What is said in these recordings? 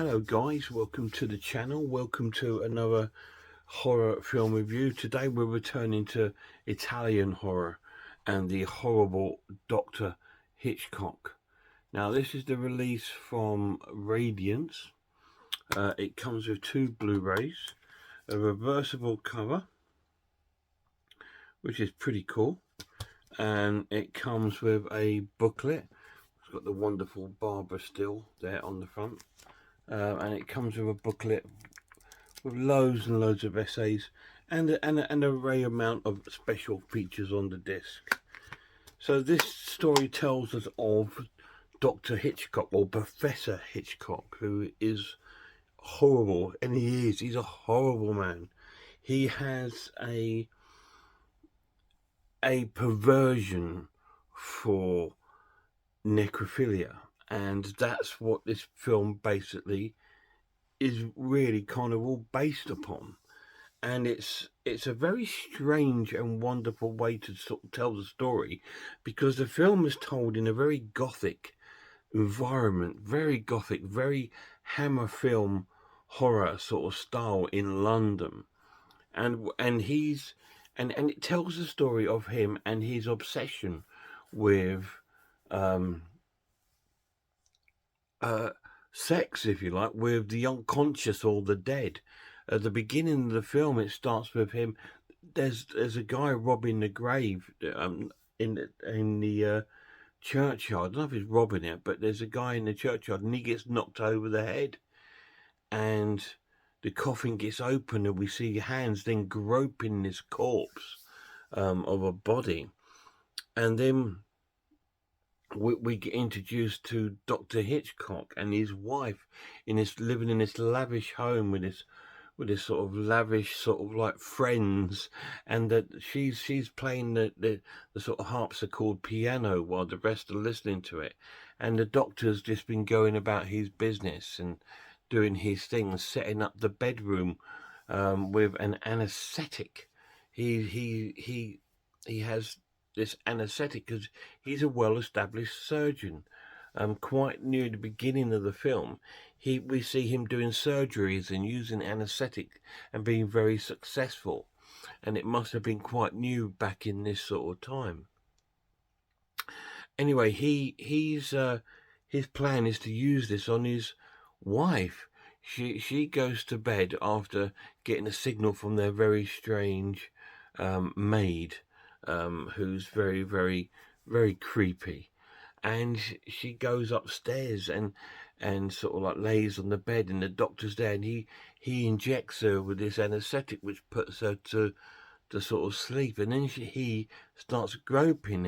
Hello guys, welcome to the channel. Welcome to another horror film review. Today we're returning to Italian horror and the Horrible Dr Hitchcock. Now this is the release from Radiance. It comes with two Blu-rays, a reversible cover, which is pretty cool, and it comes with a booklet. It's got the wonderful Barbara still there on the front. And it comes with a booklet with loads and loads of essays and an array amount of special features on the disc. So this story tells us of Dr. Hitchcock, or Professor Hitchcock, who is horrible, and he's a horrible man. He has a perversion for necrophilia, and that's what this film basically is really kind of all based upon. And it's a very strange and wonderful way to sort of tell the story, because the film is told in a very gothic environment, very gothic, very Hammer film horror sort of style in London. And it tells the story of him and his obsession with sex, if you like, with the unconscious or the dead. At the beginning of the film, it starts with him. There's a guy robbing the grave in the churchyard. I don't know if he's robbing it, but there's a guy in the churchyard, and he gets knocked over the head, and the coffin gets open, and we see hands then groping this corpse of a body, and then we get introduced to Dr. Hitchcock and his wife living in this lavish home with this sort of lavish sort of like friends, and that she's playing the sort of harpsichord piano while the rest are listening to it, and the doctor's just been going about his business and doing his things, setting up the bedroom with an anesthetic. He has this anesthetic because he's a well-established surgeon. Quite near the beginning of the film, we see him doing surgeries and using anesthetic and being very successful, and it must have been quite new back in this sort of time. Anyway, his plan is to use this on his wife. She goes to bed after getting a signal from their very strange maid, who's very, very, very creepy, and she goes upstairs and sort of like lays on the bed, and the doctor's there, and he injects her with this anesthetic, which puts her to sort of sleep, and then he starts groping,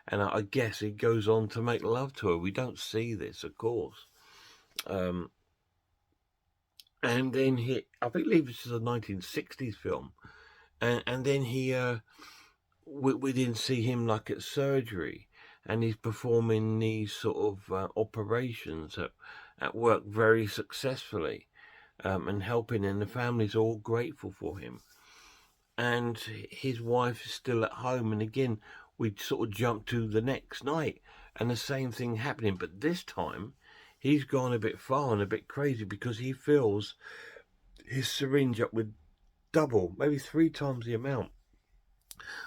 and I guess he goes on to make love to her. We don't see this, of course. And then I believe this is a 1960s film, and then we didn't see him like at surgery, and he's performing these sort of operations at work very successfully, and helping, and the family's all grateful for him. And his wife is still at home, and again we sort of jump to the next night, and the same thing happening, but this time he's gone a bit far and a bit crazy, because he fills his syringe up with double, maybe 3 times the amount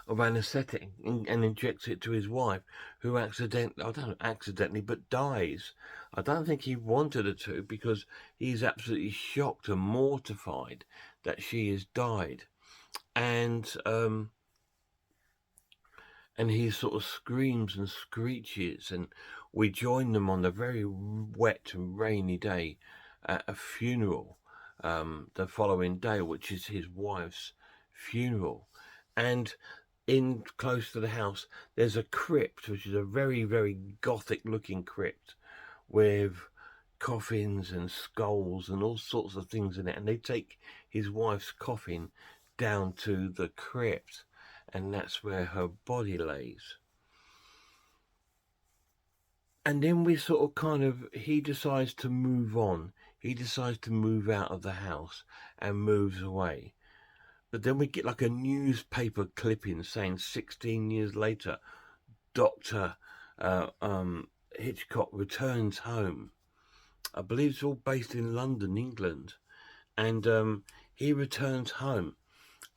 of anesthetic, and injects it to his wife, who accidentally, but dies. I don't think he wanted her to, because he's absolutely shocked and mortified that she has died. And he sort of screams and screeches, and we join them on the very wet and rainy day at a funeral the following day, which is his wife's funeral. And in close to the house, there's a crypt, which is a very, very gothic looking crypt with coffins and skulls and all sorts of things in it. And they take his wife's coffin down to the crypt, and that's where her body lays. And then we sort of he decides to move on. He decides to move out of the house and moves away. But then we get like a newspaper clipping saying 16 years later, Dr. Hitchcock returns home. I believe it's all based in London, England. And he returns home,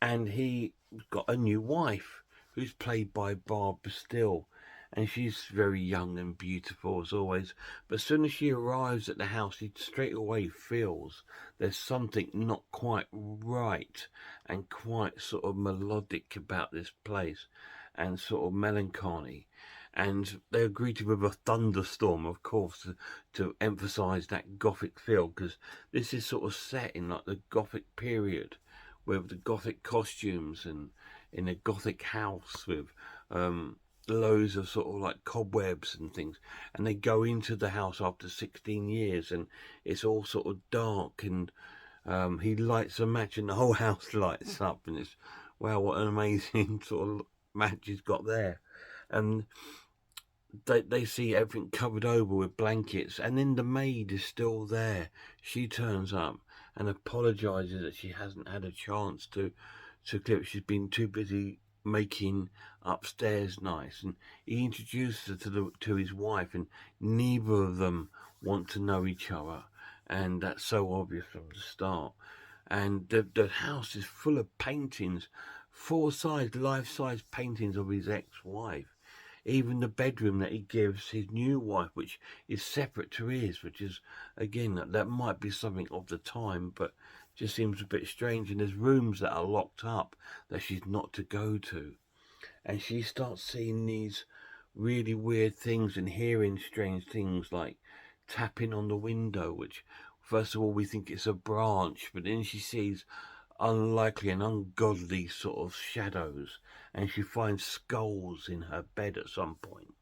and he got a new wife who's played by Barbara Still, and she's very young and beautiful as always. But as soon as she arrives at the house, he straight away feels there's something not quite right and quite sort of melodic about this place, and sort of melancholy. And they're greeted with a thunderstorm, of course, to emphasize that gothic feel, because this is sort of set in like the gothic period, with the gothic costumes and in a gothic house with loads of sort of like cobwebs and things. And they go into the house after 16 years, and it's all sort of dark, and he lights a match and the whole house lights up, and it's, wow, what an amazing sort of match he's got there. And they see everything covered over with blankets, and then the maid is still there. She turns up and apologizes that she hasn't had a chance to clear it. She's been too busy making upstairs nice, and he introduces her to his wife, and neither of them want to know each other, and that's so obvious from the start. And the house is full of paintings, life-size paintings of his ex-wife. Even the bedroom that he gives his new wife, which is separate to his, which is, again, that might be something of the time, but just seems a bit strange. And there's rooms that are locked up that she's not to go to. And she starts seeing these really weird things and hearing strange things, like tapping on the window, which first of all we think it's a branch, but then she sees unlikely and ungodly sort of shadows, and she finds skulls in her bed at some point.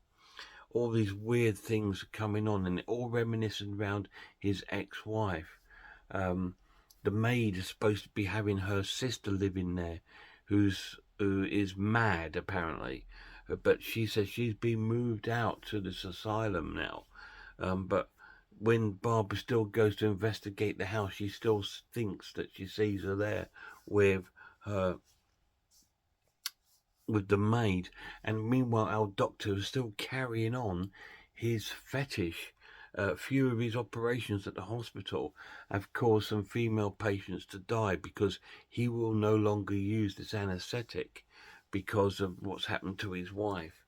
All these weird things are coming on, and all reminiscent around his ex-wife. The maid is supposed to be having her sister living there, who is mad apparently, but she says she's been moved out to this asylum now. But when Barbara still goes to investigate the house, she still thinks that she sees her there with her, with the maid. And meanwhile, our doctor is still carrying on his fetish. Few of his operations at the hospital have caused some female patients to die, because he will no longer use this anesthetic because of what's happened to his wife.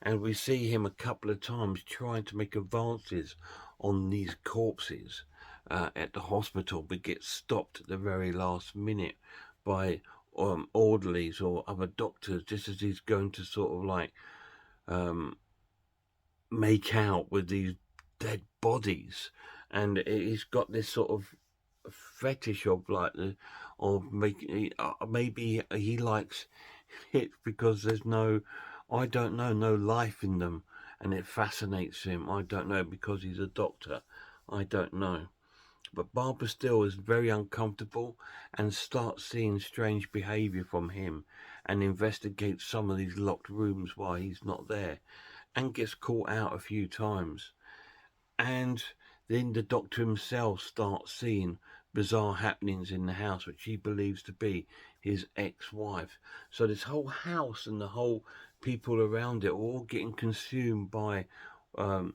And we see him a couple of times trying to make advances on these corpses at the hospital, but gets stopped at the very last minute by orderlies or other doctors, just as he's going to sort of like make out with these dead bodies. And he's got this sort of fetish of like of making, maybe he likes it because there's no, I don't know, no life in them, and it fascinates him. I don't know, because he's a doctor. I don't know. But Barbara Still is very uncomfortable and starts seeing strange behaviour from him, and investigates some of these locked rooms while he's not there, and gets caught out a few times. And then the doctor himself starts seeing bizarre happenings in the house, which he believes to be his ex-wife. So this whole house and the whole people around it are all getting consumed by, I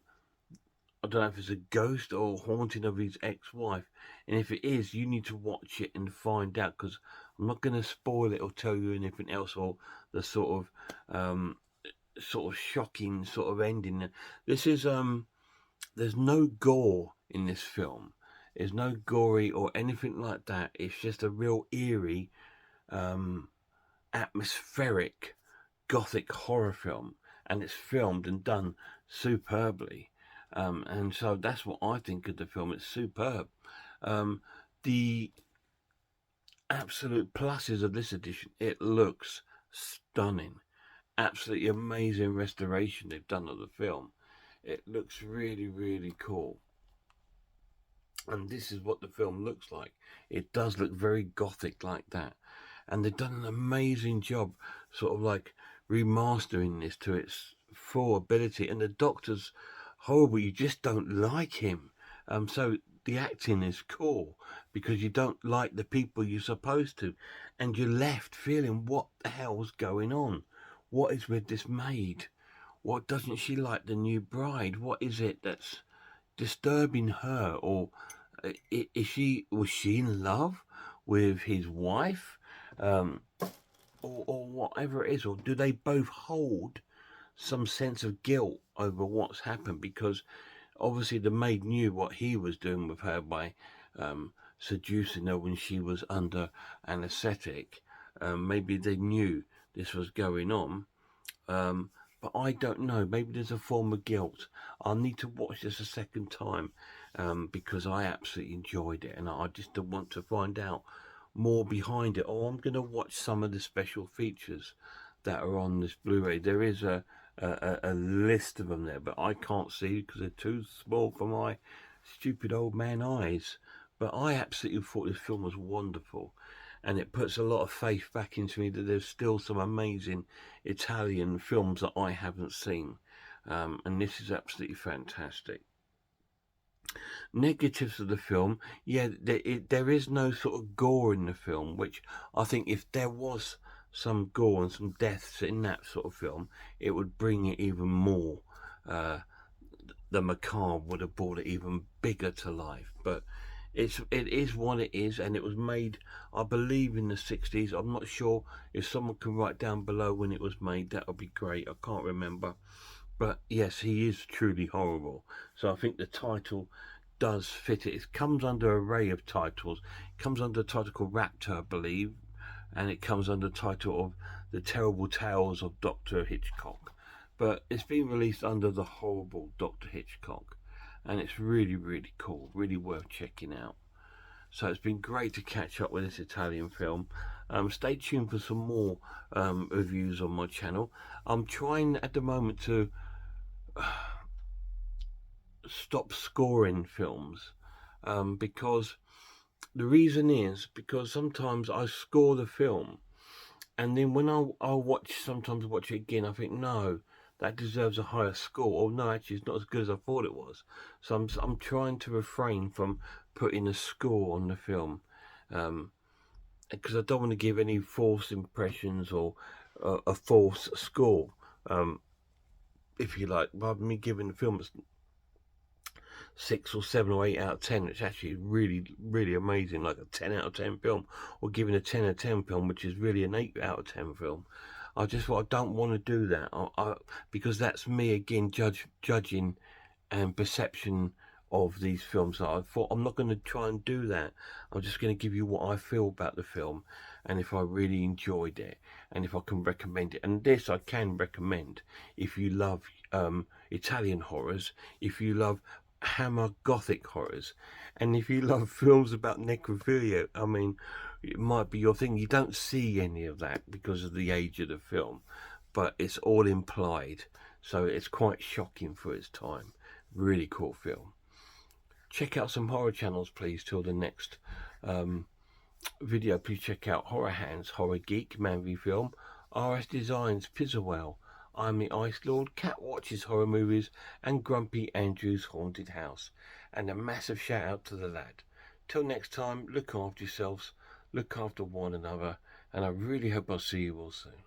don't know if it's a ghost or haunting of his ex-wife. And if it is, you need to watch it and find out, because I'm not going to spoil it or tell you anything else, or the sort of shocking sort of ending. This is there's no gore in this film. There's no gory or anything like that. It's just a real eerie, atmospheric, gothic horror film, and it's filmed and done superbly. And so that's what I think of the film. It's superb. The absolute pluses of this edition: it looks stunning. Absolutely amazing restoration they've done of the film. It looks really, really cool. And this is what the film looks like. It does look very gothic like that. And they've done an amazing job sort of like remastering this to its full ability. And the doctor's horrible. You just don't like him. So the acting is cool, because you don't like the people you're supposed to. And you're left feeling, what the hell's going on? What is with this maid? What doesn't she like the new bride? What is it that's disturbing her, or was she in love with his wife, um, or whatever it is, or do they both hold some sense of guilt over what's happened? Because obviously the maid knew what he was doing with her by seducing her when she was under anesthetic. Maybe they knew this was going on. But I don't know. Maybe there's a form of guilt. I'll need to watch this a second time because I absolutely enjoyed it, and I just want to find out more behind it. Or I'm going to watch some of the special features that are on this Blu-ray. There is a list of them there, but I can't see because they're too small for my stupid old man eyes. But I absolutely thought this film was wonderful, and it puts a lot of faith back into me that there's still some amazing Italian films that I haven't seen, and this is absolutely fantastic. Negatives of the film, yeah, there is no sort of gore in the film, which I think if there was some gore and some deaths in that sort of film, it would bring it even more. The macabre would have brought it even bigger to life, but it is what it is, and it was made, I believe, in the 60s. I'm not sure. If someone can write down below when it was made, that would be great. I can't remember, but yes, he is truly horrible. So I think the title does fit it. It comes under an array of titles. It comes under a title called Raptor, I believe, and it comes under the title of The Terrible Tales of Dr. Hitchcock. But it's been released under the Horrible Dr. Hitchcock, and it's really, really cool, really worth checking out. So it's been great to catch up with this Italian film. Stay tuned for some more reviews on my channel. I'm trying at the moment to stop scoring films because the reason is because sometimes I score the film, and then when I sometimes watch it again, I think, no, that deserves a higher score, or no, actually it's not as good as I thought it was. So I'm trying to refrain from putting a score on the film, because I don't want to give any false impressions or a false score, if you like, rather than me giving the film 6 or 7 or 8 out of 10, which actually really, really amazing, like a 10 out of 10 film, or giving a 10 out of 10 film, which is really an 8 out of 10 film. I don't want to do that, because that's me again judging and perception of these films. I thought I'm not going to try and do that. I'm just going to give you what I feel about the film, and if I really enjoyed it, and if I can recommend it. And this I can recommend if you love Italian horrors, if you love Hammer Gothic horrors, and if you love films about necrophilia. I mean, it might be your thing. You don't see any of that because of the age of the film, but it's all implied, so it's quite shocking for its time. Really cool film. Check out some horror channels, please, till the next video. Please check out Horror Hands, Horror Geek, Man v Film, RS Designs, Pizzawell, I'm the Ice Lord, Cat Watches Horror Movies, and Grumpy Andrew's Haunted House. And a massive shout out to the lad. Till next time, look after yourselves, look after one another, and I really hope I'll see you all soon.